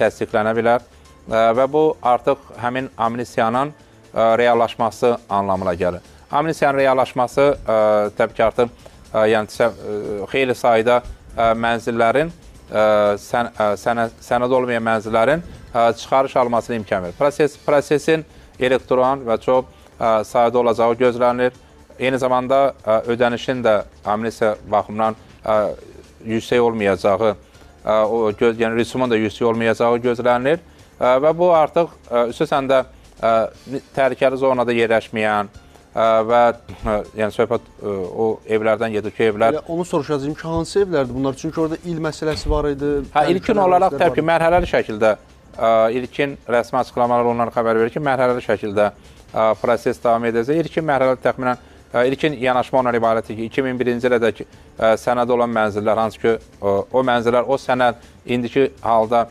B: təsdiqlənə bilər və bu artıq həmin amnistiyanın reallaşması anlamına gəlir. Amnistiyanın reallaşması təbii ki, artıq xeyli sayda mənzillərin, sənəd olmayan mənzillərin çıxarış almasına imkan verir. Prosesin elektron və çox sayda olacağı gözlənilir. Eyni zamanda ödənişin də amnistiya baxımından yüksək olmayacağı, yəni rüsumun da yüksək olmayacağı gözlənilir və bu artıq xüsusən də təhlükəli zonada yerləşməyən və yəni söhbət o evlərdən gedir ki, evlər...
A: Onu soruşacağım ki, hansı evlərdir bunlar? Çünki orada il məsələsi var idi.
B: İlkin olaraq təbii ki, mərhələli şəkildə ilkin rəsmi açıqlamalar onlara xəbər verir ki, mərhələli şəkildə proses davam edəcək. İlkin mərhələ təxminən, ilkin yanaşma ondan ibarətdir ki, 2001-ci ildə sənəd olan mənzillər, hansı ki, o mənzillər, o sənəd indiki halda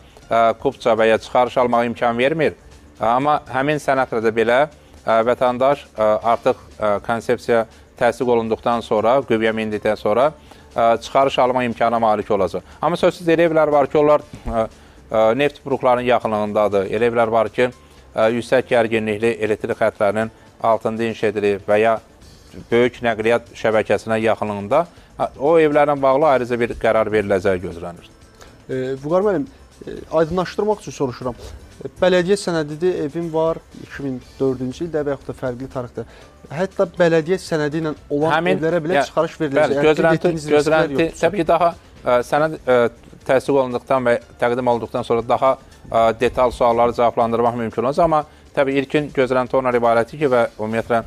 B: kupça və ya çıxarış almağa imkan vermir. Amma həmin sənədlə də belə vətəndaş artıq konsepsiya təsdiq olunduqdan sonra, qüvvəyə mindikdən sonra çıxarış alma imkanına malik olacaq. Amma sözsüz elə evlər var ki, onlar neft buruqlarının yaxınlığındadır. Elə evlər var ki, yüksək gərginlikli elektrik xətlərinin altında inşa edilir və ya böyük nəqliyyat şəbəkəsinə yaxınlığında o evlərlə bağlı ayrıca bir qərar veriləcəyi gözlənir.
A: Vüqar müəllim, aydınlaşdırmaq üçün soruşuram. Bələdiyyə sənədidir, evim var 2004-cü ildə və yaxud da fərqli tarixdə. Hətta bələdiyyə sənədi ilə olan evlərə belə çıxarış veriləcək.
B: Gözlənti, təbii ki, daha sənəd təsdiq olunduqdan və təqdim olunduqdan sonra daha detal sualları cavablandırmaq mümkün olacaq. Amma təbii ilkin gözlənti ondan ibarətdir ki, və ümumiyyətlə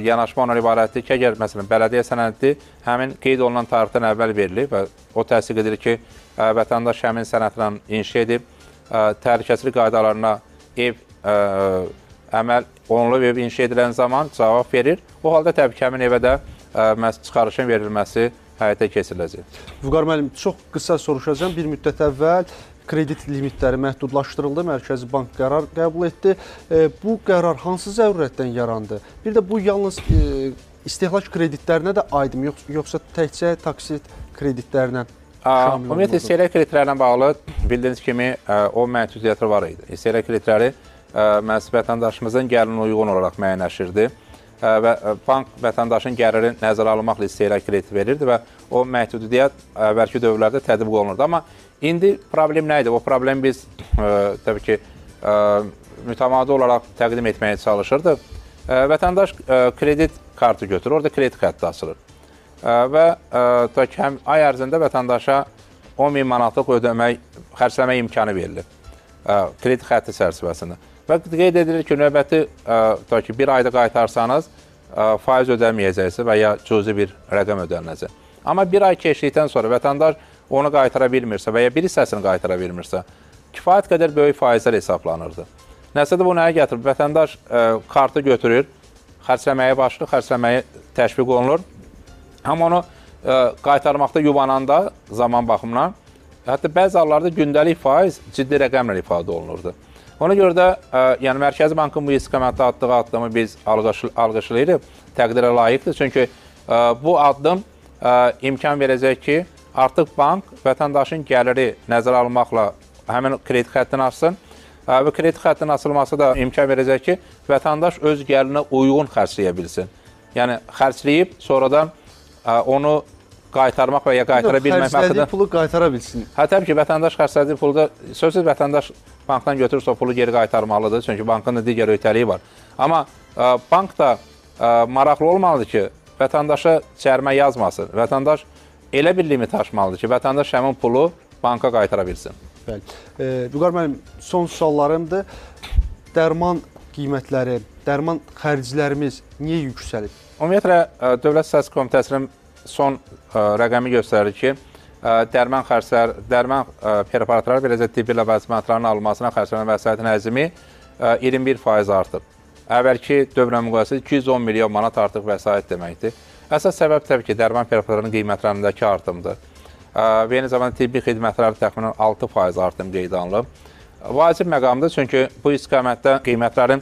B: yanaşma ondan ibarətdir ki, əgər məsələn bələdiyyə sənədi həmin qeyd olunan tarixdən əvvəl verilir və o təsdiq edir ki, vətəndaş həmin sənədlə inşa edib, təhlükəsizlik qaydalarına ev əməl olunub, ev inşa edilən zaman cavab verir. O halda təbii ki, həmin evə də çıxarışın verilməsi həyata keçiriləcək.
A: Vüqar müəllim, çox qısa soruşacağım. Bir müddət əvvəl kredit limitləri məhdudlaşdırıldı, Mərkəzi Bank qərar qəbul etdi. Bu qərar hansı zərurətdən yarandı? Bir də bu yalnız istehlak kreditlərinə də aidmi, yoxsa təkcə taksit kreditlərinə şamil olunur?
B: Ümumiyyətlə, istehlak kreditlərlə bağlı bildiyiniz kimi o məhdudiyyətlər var idi. İstehlak kreditləri məhz vətəndaşımızın gəlirinə uyğun olaraq müəyyənləşirdi və bank vətəndaşın gəlirini nəzərə alınmaqla istehlak krediti verirdi və o məhdudiyyət əvvəlki dövrlərdə tətbiq olunurdu. Amma indi problem nə idi? O problemi biz təbii ki, mütəmadi olaraq təqdim etməyə çalışırdıq. Vətəndaş kredit kartı götürür, orada kredit xətti açılır və ay ərzində vətəndaşa 10.000 manatlıq xərcləmək imkanı verilir kredit xətti çərçivəsində. Və qeyd edilir ki, növbəti bir ayda qaytarsanız faiz ödəməyəcəksiniz və ya cüzi bir rəqəm ödəniləcək. Amma bir ay keçdikdən sonra vətəndaş onu qaytara bilmirsə və ya bir hissəsini qaytara bilmirsə, kifayət qədər böyük faizlər hesablanırdı. Nəsədə bu nəyə gətirir? Vətəndaş kartı götürür, xərcləməyə başlayır, xərcləməyə təşviq olunur. Amma onu qaytarmaqda yuvananda zaman baxımından, hətta bəzi hallarda gündəlik faiz ciddi rəqəmlə ifadə olunurdu. Ona görə də yəni Mərkəzi Bankın bu istiqamətdə atdığı addımı biz alqışlayırıq, təqdirə layiqdir. Çünki bu addım imkan verəcək ki, artıq bank vətəndaşın gəliri nəzərə almaqla həmin kredit xəttini açsın və kredit xəttinin açılması da imkan verəcək ki, vətəndaş öz gəlirinə uyğun xərcləyə bilsin. Yəni xərcləyib sonradan onu qaytarmaq və ya qaytara bilmək məqsədə...
A: Xərclədiyi pulu qaytara bilsin.
B: Təbii ki, vətəndaş xərclədiyi pulda, sözsüz vətəndaş bankdan götürürsə o pulu geri qaytarmalıdır, çünki bankın da digər öhdəliyi var. Amma bank da maraqlı olmalıdır ki, vətəndaşa cərimə yazmasın. Vətəndaş elə bir limit aşmalıdır ki, vətəndaş həmin pulu banka qaytara bilsin.
A: Bəli. Vüqar müəllim, son suallarımdır. Dərman qiymətləri, dərman xərclərimiz niyə yüksəlib?
B: Ümumiyyətlə, Dövlət Statistika Komitəsinin son rəqəmi göstərir ki, dərman preparatları, beləcə tibbi ləvazimatların alınmasına xərclənən vəsaitin həcmi 21% artıb. Əvvəlki dövrlə müqayisədə 210 milyon manat artıq vəsait deməkdir. Əsas səbəb təbii ki, dərman preparatlarının qiymətlərindəki artımdır. Və eyni zamanda tibbi xidmətləri təxminən 6% artım qeyd alınıb. Vacib məqamdır, çünki bu istiqamətdə qiymətlərin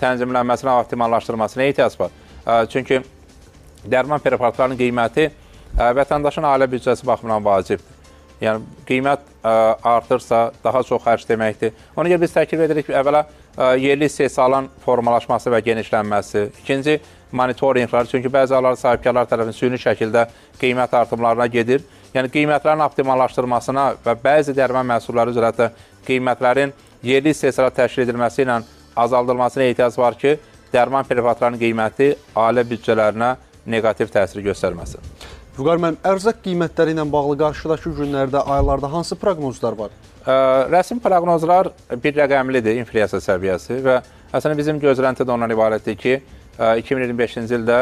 B: tənzimlənməsinə, optimallaşdırılmasına ehtiyac var. Çünki dərman preparatlarının qiyməti vətəndaşın ailə büdcəsi baxımından vacibdir. Yəni, qiymət artırsa daha çox xərc deməkdir. Ona görə biz təklif edirik ki, əvvəla yerli istehsalın formalaşması və genişlənməsi. İkinci, monitorinqlər, çünki bəzi hallarda sahibkarlar tərəfindən süni şəkildə qiymət artımlarına gedir. Yəni, qiymətlərin optimallaşdırmasına və bəzi dərman məhsulları üzrə də qiymətlərin yerli istehsala təşkil edilməsi ilə azaldılmasına ehtiyac var ki, dərman preparatlarının qiyməti ailə büdcələrinə negativ təsir göstərməsin.
A: Vüqar müəllim, ərzaq qiymətləri ilə bağlı qarşıdakı günlərdə, aylarda hansı proqnozlar var?
B: Rəsmi proqnozlar bir rəqəmlidir, inflyasiya səviyyəsi və əslində bizim gözlənti də ondan ibarətdir ki, 2025-ci ildə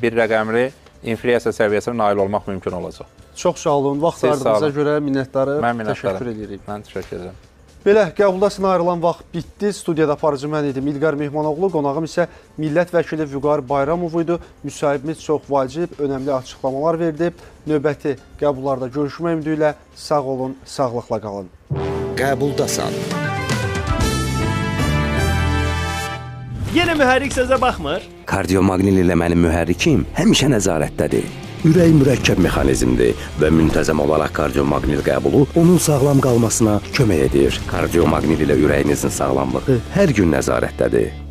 B: bir rəqəmli inflyasiya səviyyəsinə nail olmaq mümkün olacaq.
A: Çox sağ olun, vaxt ayırdığınıza görə minnətdarım,
B: təşəkkür
A: edirik.
B: Mən təşəkkür edirəm.
A: Belə, qəbulda sizin ayrılan vaxt bitdi. Studiyada aparıcı mən idim İlqar Mehmanoğlu, qonağım isə millət vəkili Vüqar Bayramov idi. Müsahibimiz çox vacib, önəmli açıqlamalar verdi. Növbəti qəbullarda görüşmək ümidi ilə sağ olun, sağlıqla qalın.
C: qəbuldasan.
D: Yenə mühərrik sözə baxmır.
C: Kardiomaqnil ilə mənim mühərrikim həmişə nəzarətdədir. Ürək mürəkkəb mexanizmdir və müntəzəm olaraq kardiomaqnil qəbulu onun sağlam qalmasına kömək edir. Kardiomaqnil ilə ürəyinizin sağlamlığı hər gün nəzarətdədir.